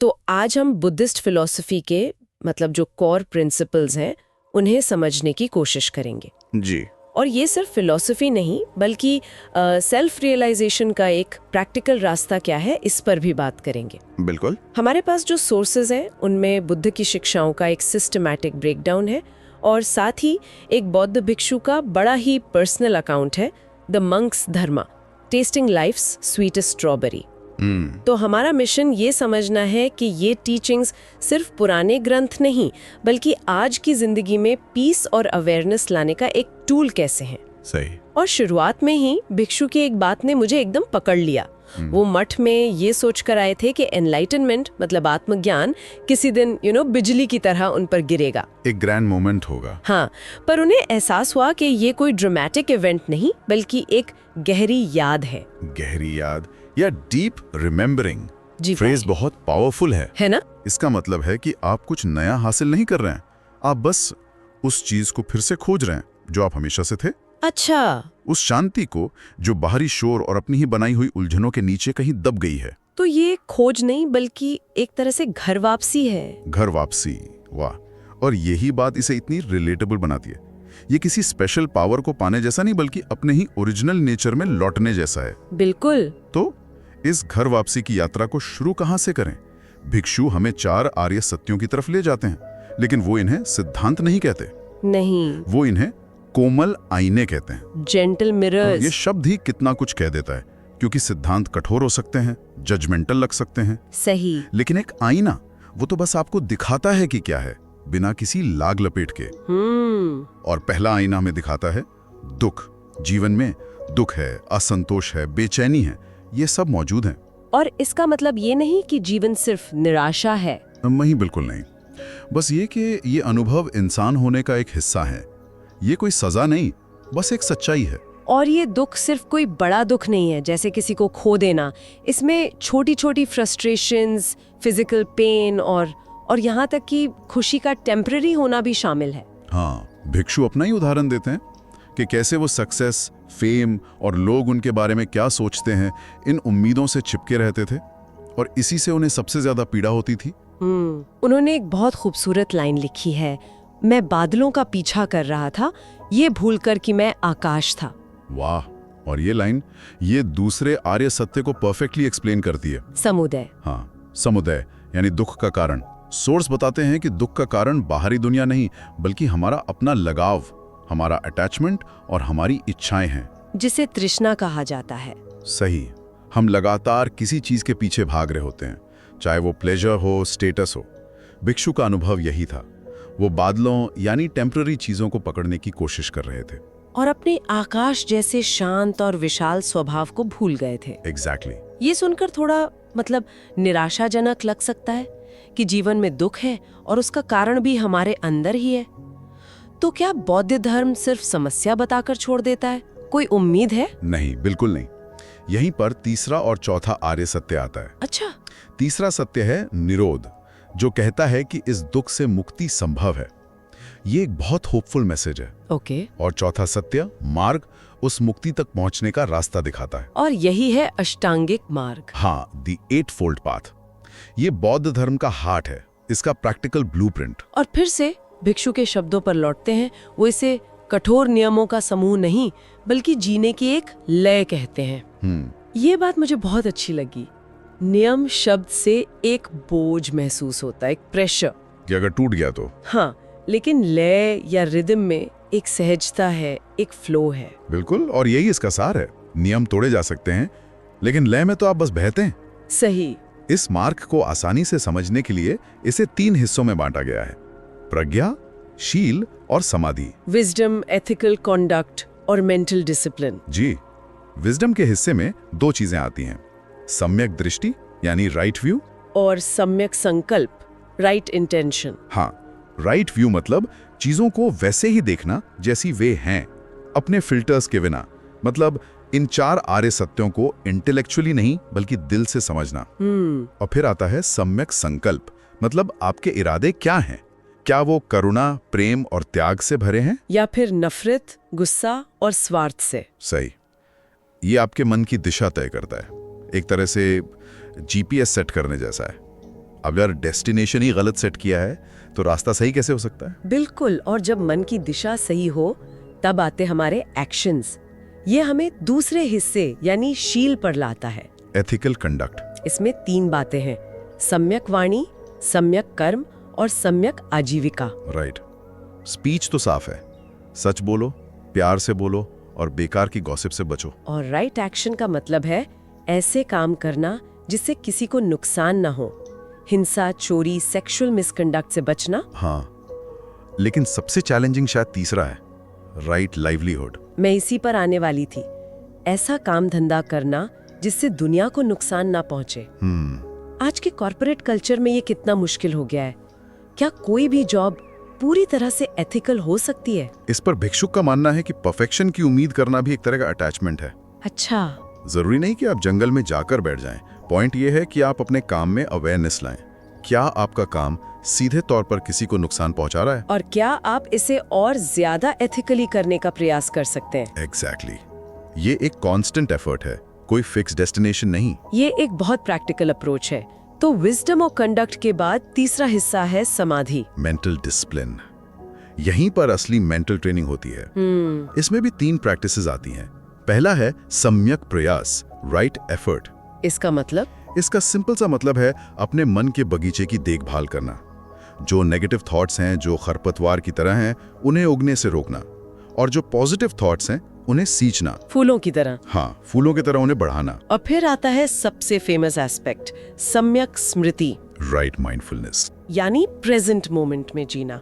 तो आज हम बुद्धिस्ट फिलॉसफी के मतलब जो कोर प्रिंसिपल्स हैं उन्हें समझने की कोशिश करेंगे। जी। और ये सिर्फ फिलॉसफी नहीं बल्कि सेल्फ रियलाइजेशन का एक प्रैक्टिकल रास्ता क्या है इस पर भी बात करेंगे। बिल्कुल। हमारे पास जो सोर्सेज हैं उनमें बुद्ध की शिक्षाओं का एक सिस्टमैटिक ब्रेकडाउन है और साथ ही एक बौद्ध भिक्षु का बड़ा ही पर्सनल अकाउंट है, the monk's dharma, tasting life's sweetest strawberry. तो हमारा मिशन ये समझना है कि ये टीचिंग्स सिर्फ पुराने ग्रंथ नहीं बल्कि आज की जिंदगी में पीस और अवेयरनेस लाने का एक टूल कैसे हैं। सही। और शुरुआत में ही भिक्षु की एक बात ने मुझे एकदम पकड़ लिया। वो मठ में ये सोच कर आए थे कि एनलाइटनमेंट मतलब आत्मज्ञान किसी दिन बिजली की तरह उन पर गिरेगा, एक ग्रैंड मोमेंट होगा। हाँ, पर उन्हें एहसास हुआ कि ये कोई ड्रामेटिक इवेंट नहीं बल्कि एक गहरी याद है। गहरी याद या डीप रिमेम्बरिंग जी फ्रेज भाई। बहुत पावरफुल है ना? इसका मतलब है कि आप कुछ नया हासिल नहीं कर रहे हैं, आप बस उस चीज को फिर से खोज रहे हैं जो आप हमेशा से थे। अच्छा, उस शांति को जो बाहरी शोर और अपनी ही बनाई हुई उलझनों के नीचे कहीं दब गई है। तो ये खोज नहीं बल्कि एक तरह से घर वापसी है। घर वापसी, वाह। और यही बात इसे इतनी रिलेटेबल बनाती है। ये किसी स्पेशल पावर को पाने जैसा नहीं बल्कि अपने ही ओरिजिनल नेचर में लौटने जैसा है। बिल्कुल। तो इस घर वापसी की यात्रा को शुरू कहां से करें? भिक्षु हमें 4 आर्य सत्यों की तरफ ले जाते हैं, लेकिन वो इन्हें सिद्धांत नहीं कहते। नहीं, वो इन्हें कोमल आईने कहते हैं। Gentle mirrors. ये शब्द ही कितना कुछ कह देता है, क्योंकि सिद्धांत कठोर हो सकते हैं, जजमेंटल लग सकते हैं। सही। लेकिन एक आईना, वो तो बस आपको दिखाता है कि क्या है, बिना किसी लाग लपेट के। और पहला आईना हमें दिखाता है दुख। जीवन में दुख है, असंतोष है, बेचैनी है, ये सब मौजूद हैं। और इसका मतलब ये नहीं कि जीवन सिर्फ निराशा है। नहीं, बिल्कुल नहीं। बस ये कि ये अनुभव इंसान होने का एक हिस्सा है। ये कोई सजा नहीं, बस एक सच्चाई है। और ये दुख सिर्फ कोई बड़ा दुख नहीं है जैसे किसी को खो देना। इसमें छोटी छोटी फ्रस्ट्रेशंस, फिजिकल पेन और यहाँ तक कि खुशी का टेम्पररी होना भी शामिल है। हाँ, भिक्षु अपना ही उदाहरण देते हैं कि कैसे वो सक्सेस, फेम और लोग उनके बारे में क्या सोचते हैं, इन उम्मीदों से चिपके रहते थे और इसी से उन्हें सबसे ज्यादा पीड़ा होती थी। उन्होंने एक बहुत खूबसूरत लाइन लिखी है, मैं बादलों का पीछा कर रहा था, ये भूलकर कि मैं आकाश था। वाह। और ये लाइन ये दूसरे आर्य सत्य को परफेक्टली एक्सप्लेन करती है। समुदय। हाँ, समुदय यानी दुख का कारण। सोर्स बताते हैं कि दुख का कारण बाहरी दुनिया नहीं बल्कि हमारा अपना लगाव, हमारा अटैचमेंट और हमारी इच्छाएं हैं, जिसे तृष्णा कहा जाता है। सही। हम लगातार किसी चीज के पीछे भाग रहे होते हैं, चाहे वो प्लेजर हो, स्टेटस हो। भिक्षु का अनुभव यही था। वो बादलों यानी टेम्पररी चीजों को पकड़ने की कोशिश कर रहे थे और अपने आकाश जैसे शांत और विशाल स्वभाव को भूल गए थे। एग्जैक्टली। ये सुनकर थोड़ा निराशाजनक लग सकता है कि जीवन में दुख है और उसका कारण भी हमारे अंदर ही है। तो क्या बौद्ध धर्म सिर्फ समस्या बताकर छोड़ देता है? कोई उम्मीद है? नहीं, बिल्कुल नहीं। यहीं पर तीसरा और चौथा आर्य सत्य आता है। अच्छा। तीसरा सत्य है निरोध, जो कहता है कि इस दुख से मुक्ति संभव है। ये एक बहुत होपफुल मैसेज है। ओके। और चौथा सत्य मार्ग, उस मुक्ति तक पहुंचने का रास्ता दिखाता है। और यही है अष्टांगिक मार्ग। हाँ, द 8-fold पाथ। ये बौद्ध धर्म का हार्ट है, इसका प्रैक्टिकल ब्लूप्रिंट। और फिर से भिक्षु के शब्दों पर लौटते हैं। वो इसे कठोर नियमों का समूह नहीं बल्कि जीने की एक लय कहते हैं। ये बात मुझे बहुत अच्छी लगी। नियम शब्द से एक बोझ महसूस होता है, एक प्रेशर कि अगर टूट गया तो। हाँ, लेकिन लय या रिदम में एक सहजता है, एक फ्लो है। बिल्कुल, और यही इसका सार है। नियम तोड़े जा सकते हैं लेकिन लय में तो आप बस बहते हैं। सही। इस मार्ग को आसानी से समझने के लिए इसे 3 हिस्सों में बांटा गया है, प्रज्ञा, शील और समाधि। विजडम, एथिकल कॉन्डक्ट और मेंटल डिसिप्लिन। जी। विजडम के हिस्से में 2 चीजें आती हैं, सम्यक दृष्टि यानी राइट व्यू और सम्यक संकल्प, राइट इंटेंशन। हाँ, राइट व्यू मतलब चीजों को वैसे ही देखना जैसी वे हैं, अपने फिल्टर्स के बिना। मतलब इन 4 आर्य सत्यों को इंटेलेक्चुअली नहीं बल्कि दिल से समझना। और फिर आता है सम्यक संकल्प, मतलब आपके इरादे क्या हैं, क्या वो करुणा, प्रेम और त्याग से भरे हैं या फिर नफरत, गुस्सा और स्वार्थ से। सही। ये आपके मन की दिशा तय करता है, एक तरह से जीपीएस सेट करने जैसा है। अब यार डेस्टिनेशन ही गलत सेट किया है तो रास्ता सही कैसे हो सकता है? बिल्कुल, और जब मन की दिशा सही हो तब आते हमारे एक्शंस। ये हमें दूसरे हिस्से यानी शील पर लाता है। Ethical conduct. इसमें 3 बातें हैं, सम्यक वाणी, सम्यक कर्म और सम्यक आजीविका। राइट। स्पीच तो साफ है, सच बोलो, प्यार से बोलो और बेकार की गॉसिप से बचो। और राइट एक्शन का मतलब है ऐसे काम करना जिससे किसी को नुकसान ना हो। हिंसा, चोरी, सेक्सुअल मिसकंडक्ट से बचना। हाँ, लेकिन सबसे चैलेंजिंग शायद तीसरा है, राइट लाइवलीहुड। मैं इसी पर आने वाली थी। ऐसा काम धंधा करना जिससे दुनिया को नुकसान ना पहुंचे। आज के कॉर्पोरेट कल्चर में ये कितना मुश्किल हो गया है। क्या कोई भी जॉब पूरी तरह से एथिकल हो सकती है? इस पर भिक्षुक का मानना है कि परफेक्शन की उम्मीद करना भी एक तरह का अटैचमेंट है। अच्छा। जरूरी नहीं कि आप जंगल में जाकर बैठ जाएं। पॉइंट ये है कि आप अपने काम में अवेयरनेस लाएं। क्या आपका काम सीधे तौर पर किसी को नुकसान पहुंचा रहा है? और क्या आप इसे और ज्यादा एथिकली करने का प्रयास कर सकते हैं? एग्जैक्टली। ये एक कांस्टेंट एफर्ट है, कोई फिक्स डेस्टिनेशन नहीं। ये एक बहुत प्रैक्टिकल अप्रोच है। तो विजडम और कंडक्ट के बाद तीसरा हिस्सा है समाधि, मेंटल डिसिप्लिन। यहीं पर असली मेंटल ट्रेनिंग होती है। इसमें भी 3 प्रैक्टिसेस आती हैं। पहला है सम्यक प्रयास, राइट एफर्ट। इसका मतलब? इसका सिंपल सा मतलब है अपने मन के बगीचे की देखभाल करना। जो नेगेटिव थॉट्स हैं, जो खरपतवार की तरह हैं, उन्हें उगने से रोकना, और जो पॉजिटिव थॉट्स हैं उन्हें सींचना, फूलों की तरह। हाँ, फूलों की तरह उन्हें बढ़ाना। और फिर आता है सबसे फेमस एस्पेक्ट, सम्यक स्मृति, राइट माइंडफुलनेस, यानी प्रेजेंट मोमेंट में जीना,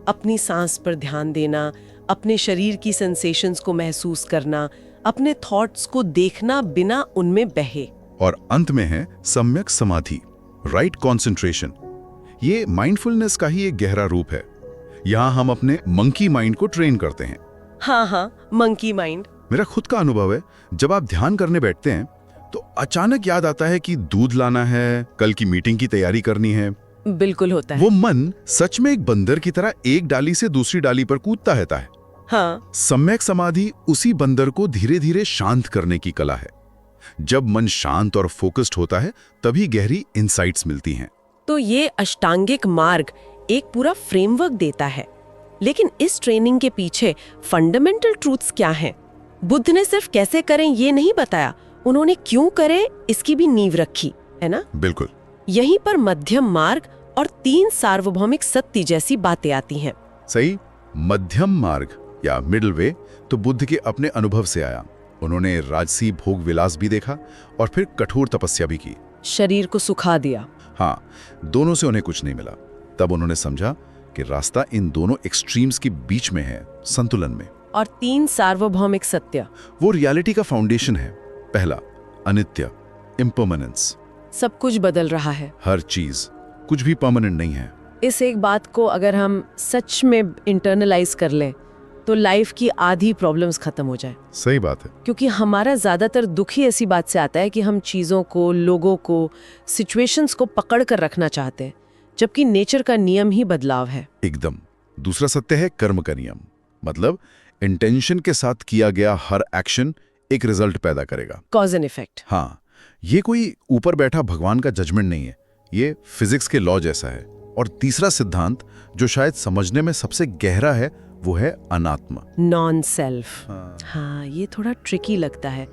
अपनी सांस पर ध्यान देना, अपने शरीर की सेंसेशंस को महसूस करना, अपने थॉट्स को देखना बिना उनमें बहे। और अंत में है सम्यक समाधि, राइट कंसंट्रेशन। ये माइंडफुलनेस का ही एक गहरा रूप है। यहाँ हम अपने मंकी माइंड को ट्रेन करते हैं। हाँ, मंकी माइंड। मेरा खुद का अनुभव है, जब आप ध्यान करने बैठते हैं तो अचानक याद आता है कि दूध लाना है, कल की मीटिंग की तैयारी करनी है। बिल्कुल होता है। वो मन सच में एक बंदर की तरह एक डाली से दूसरी डाली पर कूदता रहता है। हाँ। सम्यक समाधि उसी बंदर को धीरे धीरे शांत करने की कला है। जब मन शांत और फोकस्ड होता है तभी गहरी इंसाइट्स मिलती हैं। तो ये अष्टांगिक मार्ग एक पूरा फ्रेमवर्क देता है, लेकिन इस ट्रेनिंग के पीछे फंडामेंटल ट्रूथ्स क्या हैं? बुद्ध ने सिर्फ कैसे करें ये नहीं बताया, उन्होंने क्यों करें इसकी भी नींव रखी है ना? बिल्कुल। यहीं पर मध्यम मार्ग और 3 सार्वभौमिक सत्य जैसी बातें आती हैं। सही। मध्यम मार्ग या मिडिल वे तो बुद्ध के अपने अनुभव से आया। उन्होंने राजसी भोग विलास भी देखा और फिर कठोर तपस्या भी की, शरीर को सुखा दिया। हाँ, दोनों से उन्हें कुछ नहीं मिला। तब उन्होंने समझा कि रास्ता इन दोनों एक्सट्रीम्स के बीच में है, संतुलन में। और 3 सार्वभौमिक सत्य, वो रियलिटी का फाउंडेशन है। पहला, अनित्य, इम्पर्मानेंस। सब कुछ बदल रहा है, हर चीज, कुछ भी परमानेंट नहीं है। इस एक बात को अगर हम सच में इंटरनलाइज कर लें तो लाइफ की आधी प्रॉब्लम्स खत्म हो जाए। सही बात है। क्योंकि हमारा ज्यादातर दुख ही ऐसी बात से आता है कि हम चीजों को, लोगों को, सिचुएशंस को पकड़ कर रखना चाहते हैं, जबकि नेचर का नियम ही बदलाव है। एकदम। दूसरा सत्य है कर्म का नियम, मतलब इंटेंशन के साथ किया गया हर एक्शन एक रिजल्ट पैदा करेगा, कॉज एंड इफेक्ट। हाँ, ये कोई ऊपर बैठा भगवान का जजमेंट नहीं है, ये फिजिक्स के लॉ जैसा है। और तीसरा सिद्धांत जो शायद समझने में सबसे गहरा है वो है अनात्मा, नॉन सेल्फ। हाँ, ये थोड़ा ट्रिकी लगता है।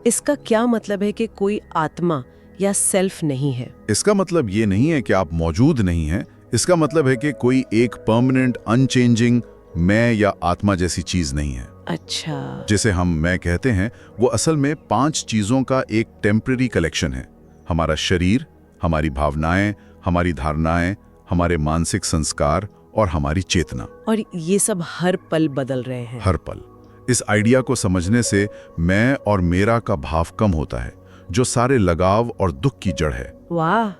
इसका क्या मतलब है कि कोई आत्मा या सेल्फ नहीं है? इसका मतलब ये नहीं है कि आप मौजूद नहीं हैं। इसका मतलब है कि कोई एक परमानेंट अनचेंजिंग मैं या आत्मा जैसी चीज नहीं है। अच्छा। जिसे हम मैं कहते हैं वो असल में 5 चीजों का एक टेम्पररी कलेक्शन है। हमारा शरीर, हमारी भावनाएं, हमारी धारणाएं, हमारे मानसिक संस्कार और हमारी चेतना। और ये सब हर पल बदल रहे हैं। हर पल। इस आइडिया को समझने से मैं और मेरा का भाव कम होता है, जो सारे लगाव और दुख की जड़ है। वाह,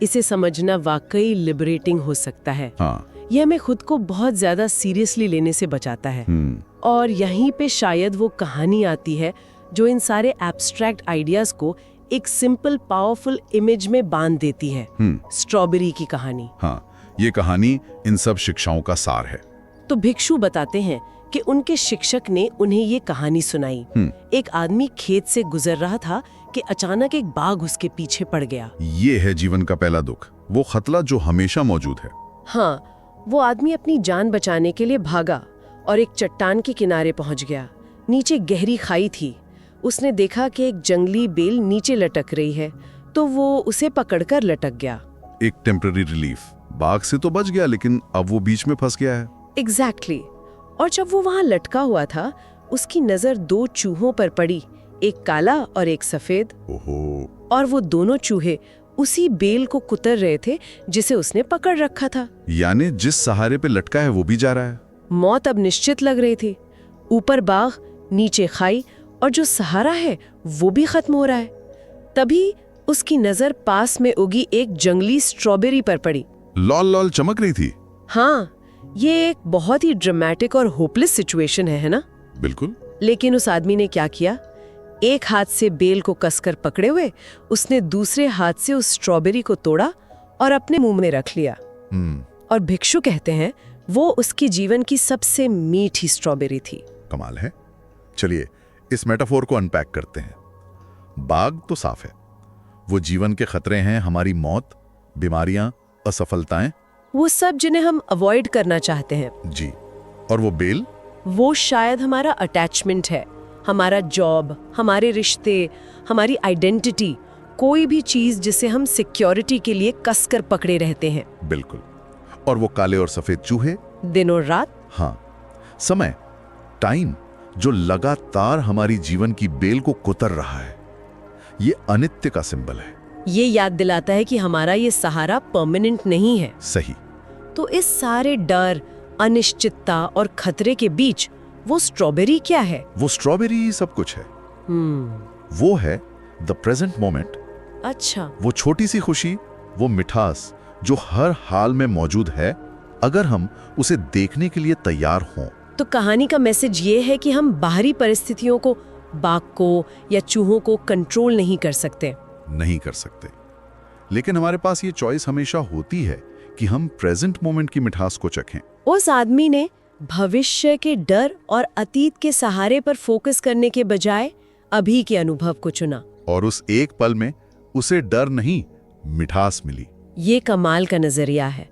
इसे समझना वाकई लिबरेटिंग हो सकता है। हाँ, यह हमें खुद को बहुत ज्यादा सीरियसली लेने से बचाता है। और यहीं पे शायद वो कहानी आती है जो इन सारे एब्स्ट्रैक्ट आइडियाज को एक सिंपल पावरफुल इमेज में बांध देती है। स्ट्रॉबेरी की कहानी। हाँ, ये कहानी इन सब शिक्षाओं का सार है। तो भिक्षु बताते हैं कि उनके शिक्षक ने उन्हें ये कहानी सुनाई। एक आदमी खेत से गुजर रहा था कि अचानक एक बाघ उसके पीछे पड़ गया। ये है जीवन का पहला दुख, वो खतरा जो हमेशा मौजूद है। हाँ, वो आदमी अपनी जान बचाने के लिए भागा और एक चट्टान के किनारे पहुंच गया। नीचे गहरी खाई थी। उसने देखा कि एक जंगली बेल नीचे लटक रही है, तो वो उसे पकड़कर लटक गया। एक टेम्पररी रिलीफ। बाघ से तो बच गया, लेकिन अब वो बीच में फंस गया है। एग्जैक्टली। और जब वो वहां लटका हुआ था, उसकी नजर 2 चूहों पर पड़ी, एक काला और एक सफेद। ओहो। और वो दोनों चूहे उसी बेल को कुतर रहे थे जिसे उसने पकड़ रखा था। यानी जिस सहारे पे लटका है वो भी जा रहा है। मौत अब निश्चित लग रही थी। ऊपर बाघ, नीचे खाई, और जो सहारा है वो भी खत्म हो रहा है। तभी उसकी नजर पास में उगी एक जंगली स्ट्रॉबेरी पर पड़ी। लॉल लॉल चमक रही थी। हाँ, ये एक बहुत ही ड्रामेटिक और होपलेस सिचुएशन है ना? बिल्कुल। लेकिन उस आदमी ने क्या किया? एक हाथ से बेल को कसकर पकड़े हुए उसने दूसरे हाथ से उस स्ट्रॉबेरी को तोड़ा और अपने मुंह में रख लिया। और भिक्षु कहते हैं वो उसके जीवन की सबसे मीठी स्ट्रॉबेरी थी। कमाल है। चलिए इस मेटाफोर को अनपैक करते हैं। बाघ तो साफ है, वो जीवन के खतरे हैं, हमारी मौत, बीमारियां, असफलताएं, वो सब जिन्हें हम अवॉइड करना चाहते हैं। जी। और वो बेल? वो शायद हमारा अटैचमेंट है, हमारा जॉब, हमारे रिश्ते, हमारी आइडेंटिटी, कोई भी चीज जिसे हम सिक्योरिटी के लिए कसकर पकड़े रहते हैं। बिल्कुल। और वो काले और सफेद चूहे? दिन और रात। हाँ, समय, टाइम, जो लगातार हमारी जीवन की बेल को कुतर रहा है। ये अनित्य का सिंबल है। ये याद दिलाता है कि हमारा ये सहारा परमानेंट नहीं है। सही। तो इस सारे डर, अनिश्चितता और खतरे के बीच वो स्ट्रॉबेरी क्या है? वो स्ट्रॉबेरी ही सब कुछ है। वो है द प्रेजेंट मोमेंट। अच्छा। वो छोटी सी खुशी, वो मिठास जो हर हाल में मौजूद है, अगर हम उसे देखने के लिए तैयार हों। तो कहानी का मैसेज ये है कि हम बाहरी परिस्थितियों को, बाघ को या चूहों को कंट्रोल नहीं कर सकते। नहीं कर सकते, लेकिन हमारे पास ये चॉइस हमेशा होती है कि हम प्रेजेंट मोमेंट की मिठास को चखें। उस आदमी ने भविष्य के डर और अतीत के सहारे पर फोकस करने के बजाय अभी के अनुभव को चुना। और उस एक पल में उसे डर नहीं, मिठास मिली। ये कमाल का नजरिया है।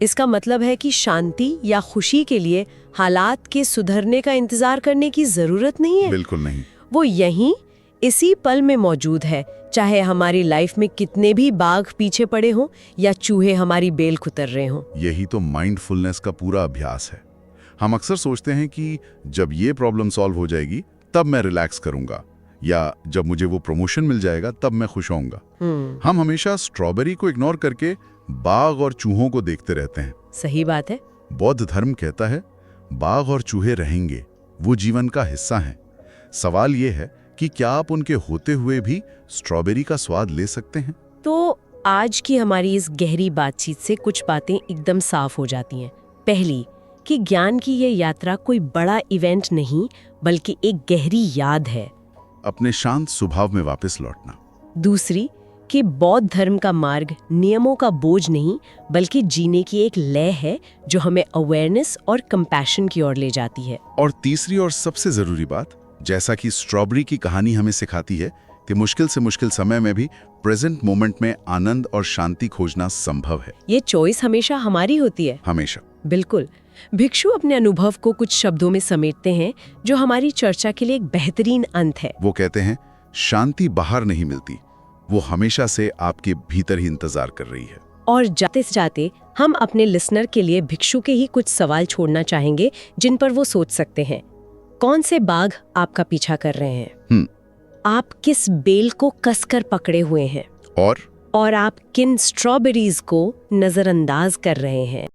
इसका मतलब है कि शांति या खुशी के लिए हालात के सुधरने का इंतजार करने की जरूरत नहीं है। बिल्कुल नहीं। वो यहीं इसी पल में मौजूद है, चाहे हमारी लाइफ में कितने भी बाघ पीछे पड़े हों या चूहे हमारी बेल कुतर रहे हों। यही तो माइंडफुलनेस का पूरा अभ्यास है। हम अक्सर सोचते हैं कि जब ये प्रॉब्लम सॉल्व हो जाएगी तब मैं रिलैक्स करूंगा, या जब मुझे वो प्रमोशन मिल जाएगा तब मैं खुश होऊंगा। हम हमेशा स्ट्रॉबेरी को इग्नोर करके बाघ और चूहों को देखते रहते हैं। सही बात है। बौद्ध धर्म कहता है बाघ और चूहे रहेंगे, वो जीवन का हिस्सा हैं। सवाल ये है कि क्या आप उनके होते हुए भी स्ट्रॉबेरी का स्वाद ले सकते हैं? तो आज की हमारी इस गहरी बातचीत से कुछ बातें एकदम साफ हो जाती हैं। पहली, कि ज्ञान की ये यात्रा कोई बड़ा इवेंट नहीं, बल्कि एक गहरी याद है। अपने शांत स्वभाव में वापस लौटना। दूसरी, कि बौद्ध धर्म का मार्ग नियमों का बोझ नहीं, बल्कि जीने की एक लय है जो हमें अवेयरनेस और कंपैशन की ओर ले जाती है। और तीसरी और सबसे जरूरी बात, जैसा कि स्ट्रॉबेरी की कहानी हमें सिखाती है कि मुश्किल से मुश्किल समय में भी प्रेजेंट मोमेंट में आनंद और शांति खोजना संभव है। ये चॉइस हमेशा हमारी होती है। हमेशा। बिल्कुल। भिक्षु अपने अनुभव को कुछ शब्दों में समेटते हैं जो हमारी चर्चा के लिए एक बेहतरीन अंत है। वो कहते हैं, शांति बाहर नहीं मिलती, वो हमेशा से आपके भीतर ही इंतजार कर रही है। और जाते जाते हम अपने लिसनर के लिए भिक्षु के ही कुछ सवाल छोड़ना चाहेंगे जिन पर वो सोच सकते हैं। कौन से बाघ आपका पीछा कर रहे हैं? आप किस बेल को कसकर पकड़े हुए हैं? और आप किन स्ट्रॉबेरीज को नजरअंदाज कर रहे हैं?